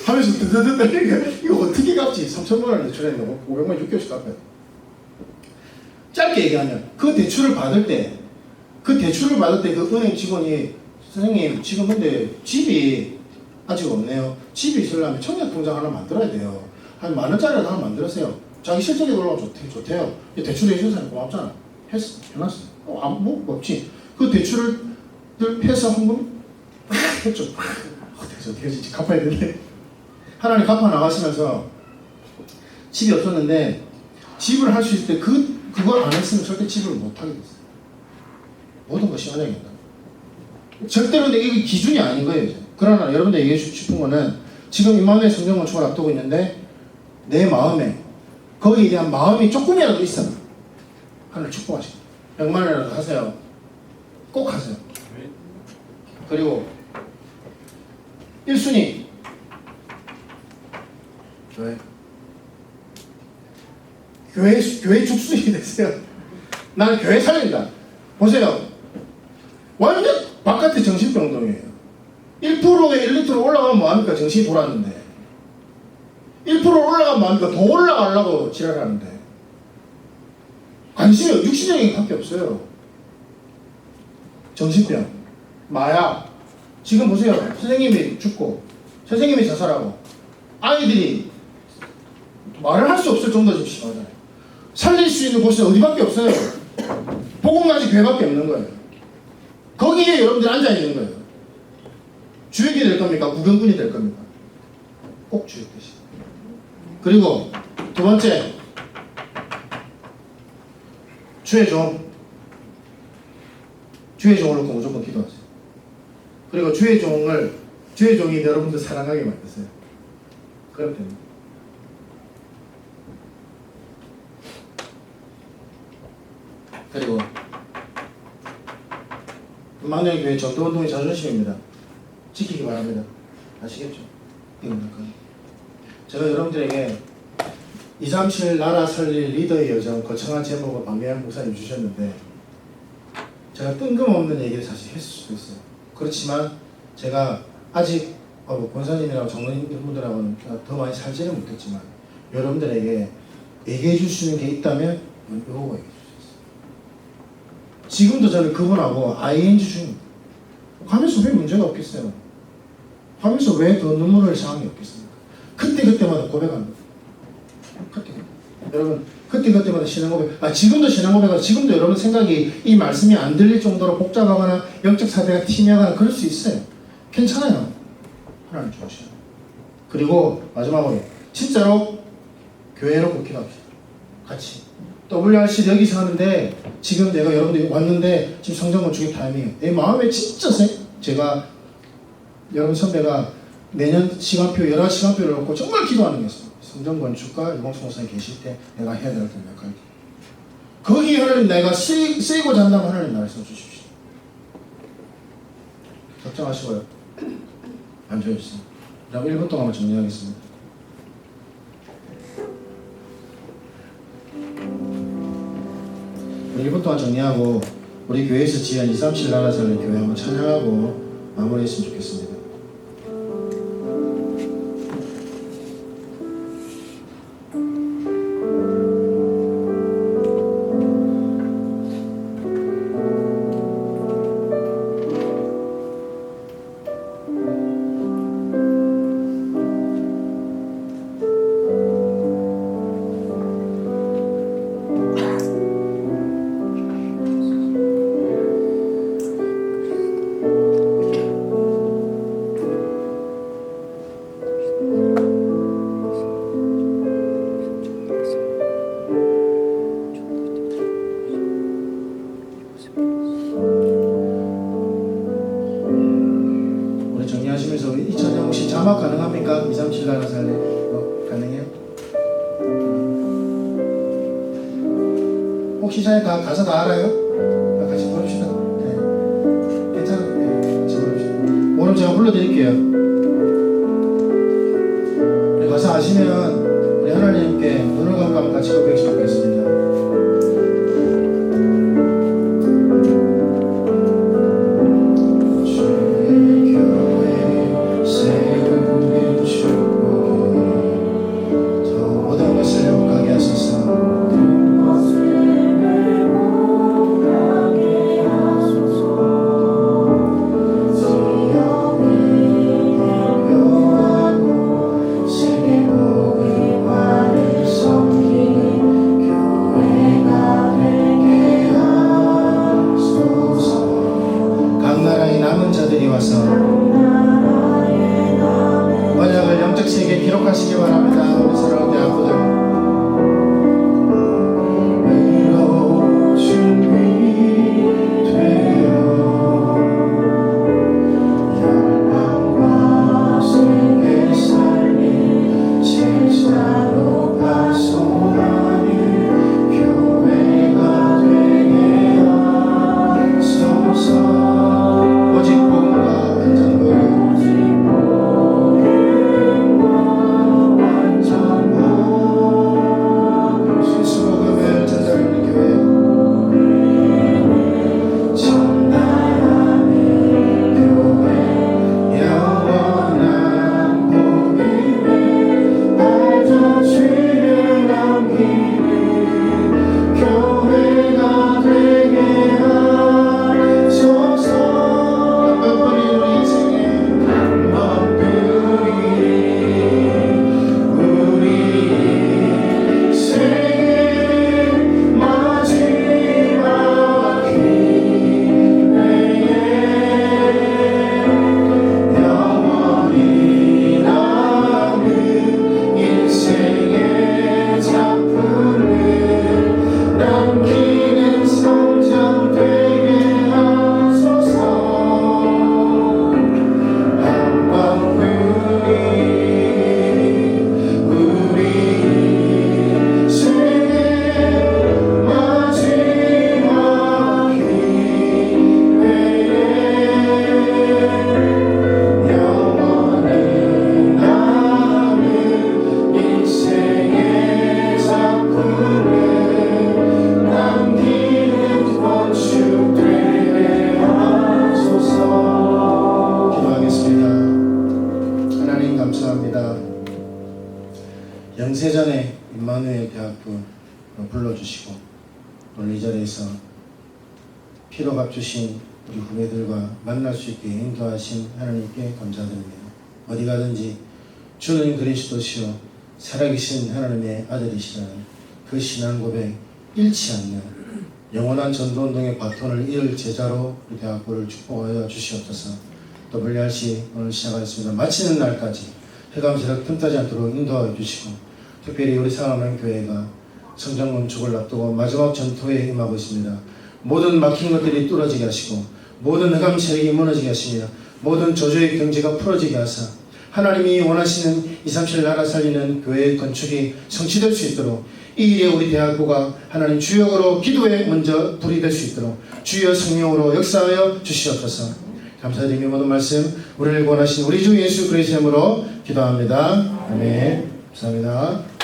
하면서 드드드드 이거 어떻게 갚지? 3천만 원을 대출했는데 500만 원 6개월씩 갚아요. 짧게 얘기하면 그 대출을 받을 때 그 은행 직원이 선생님 지금 근데 집이 아직 없네요. 집이 있으려면 청약통장 하나 만들어야 돼요. 한 10,000원짜리라도 하나 만들었어요. 자기 실적이 올라오면 좋대요. 대출해 주는 사람이 고맙잖아. 해놨어요. 뭐 없지. 그 대출을 해서 헌금 했죠. 어떻게 해야지? 갚아야 되는데 하나님 갚아 나가시면서 집이 없었는데 집을 할 수 있을 때 그걸 안 했으면 절대 집을 못 하게 됐어요. 모든 것이 언약이다. 절대로 근데 이게 기준이 아닌 거예요. 이제. 그러나 여러분들 얘기해 주고 싶은 거는 지금 임마누엘 성경 건축을 앞두고 있는데 내 마음에 거기에 대한 마음이 조금이라도 있어. 하나님 축복하시고 100만 원이라도 하세요. 꼭 하세요. 그리고 1순위 교회 축순이 되세요. 나는 교회 살린다. 보세요. 완전 바깥에 정신병동이에요. 1%에 1리터로 올라가면 뭐합니까? 정신이 돌았는데 1% 올라가면 뭐합니까? 더 올라가려고 지랄하는데 관심이 육신적인 밖에 없어요. 정신병, 마약. 지금 보세요. 선생님이 죽고 선생님이 자살하고 아이들이 말을 할 수 없을 정도로 지금 심하잖아요. 살릴 수 있는 곳은 어디밖에 없어요. 복음가지 교회밖에 없는 거예요. 거기에 여러분들이 앉아있는 거예요. 주역이 될 겁니까? 구경꾼이 될 겁니까? 꼭 주역 되시. 그리고 두 번째, 주의 종을 놓고 무조건 기도하세요. 그리고 주의 종이 여러분들 사랑하게 만드세요. 그럼 됩니다. 그리고 임마누엘 교회 전도운동의 자존심입니다. 지키기 바랍니다. 아시겠죠? 이건 약간 제가 여러분들에게 237 나라 살릴 리더의 여정 거창한 제목을 박미환 목사님 주셨는데 제가 뜬금없는 얘기를 사실 했을 수도 있어요. 그렇지만 제가 아직 권사님이라고 정론님 이런 분들하고는 더 많이 살지는 못했지만 여러분들에게 얘기해 줄 수 있는 게 있다면 이거 얘기해 주셨어요. 지금도 저는 그분하고 ING 중입니다. 하면서 왜 문제가 없겠어요? 하면서 왜 더 눈물 흘릴 상황이 없겠습니까? 그때마다 고백합니다. 여러분 그때마다 신앙 고백. 지금도 신앙 고백하고 지금도 여러분 생각이 이 말씀이 안 들릴 정도로 복잡하거나 영적 사대가 티미하거나 그럴 수 있어요. 괜찮아요. 하나님 좋아하시죠. 그리고 마지막으로 진짜로 교회로 꼭 기도합시다. 같이. WRC 여기서 하는데 지금 내가 여러분들이 왔는데 지금 성전 건축의 타이밍 내 마음에 진짜 제가 여러분 선배가 내년 시간표 11시간표를 놓고 정말 기도하는 게 있어요. 성전 건축과 유광수 목사님 계실 때 내가 해야 될 역할. 거기에 하나님 내가 쓰이고자 한다면 하나님 나를 써주십시오. 걱정하시고요. 앉아주세요. 그럼 1분 동안만 정리하겠습니다. 우리 1분 동안 정리하고 우리 교회에서 지은 237 나라 살릴 교회 한번 찬양하고 마무리했으면 좋겠습니다. 혹시 자네 다 가사 다 알아요? 같이 부릅시다. 네. 괜찮아요. 네. 같이 부릅시다. 오늘 제가 불러드릴게요. 우리 가사 아시면 우리 하나님께 눈을 감고 한번 같이 고백했으면 좋겠습니다. 주의 교회 세우는 축복 더 모든 것을 회복하게 하소서. 각 나라의 남은 자들이 와서 언약을 영적 세계에 기록하시기 바랍니다. 우리 사랑하는 대학부들 오직 복음과 완전과 순수복음을 전달하는 교회 전달하는 교회 영원한 복음을 알자 주를 남기는 교회가 되게 하소서. 남기는 성전 되게 하소서. 한방뿐이 우리 인생의 마지막 기회에 영원히 남은 인생의 작품을 남기는 건축 되게 하소서. 기도하겠습니다. 하나님 감사합니다. 영세전에 임마누엘 대학부 불러주시고 오늘 이 자리에서 피로 값주신 우리 후배들과 만날 수 있게 인도하신 하나님께 감사드립니다. 어디 가든지 주는 그리스도시요 살아계신 하나님의 아들이시라는 그 신앙 고백 잃지 않는 영원한 전도운동의 바톤을 이을 제자로 우리 대학부를 축복하여 주시옵소서. 또 분리할시 오늘 시작하였습니다. 마치는 날까지 해감세력 틈타지 않도록 인도하여 주시고 특별히 우리 상암한 교회가 성장 건축을 앞두고 마지막 전투에 임하고 있습니다. 모든 막힌 것들이 뚫어지게 하시고 모든 흑암 세력이 무너지게 하시며 모든 저주의 경제가 풀어지게 하사 하나님이 원하시는 237 나라 살리는 교회의 건축이 성취될 수 있도록 이 일에 우리 대학부가 하나님 주역으로 기도에 먼저 불이 될 수 있도록 주여 성령으로 역사하여 주시옵소서. 감사드리며 모든 말씀 우리를 권하신 우리 주 예수 그리스도의 이름으로 기도합니다. 아멘. 감사합니다.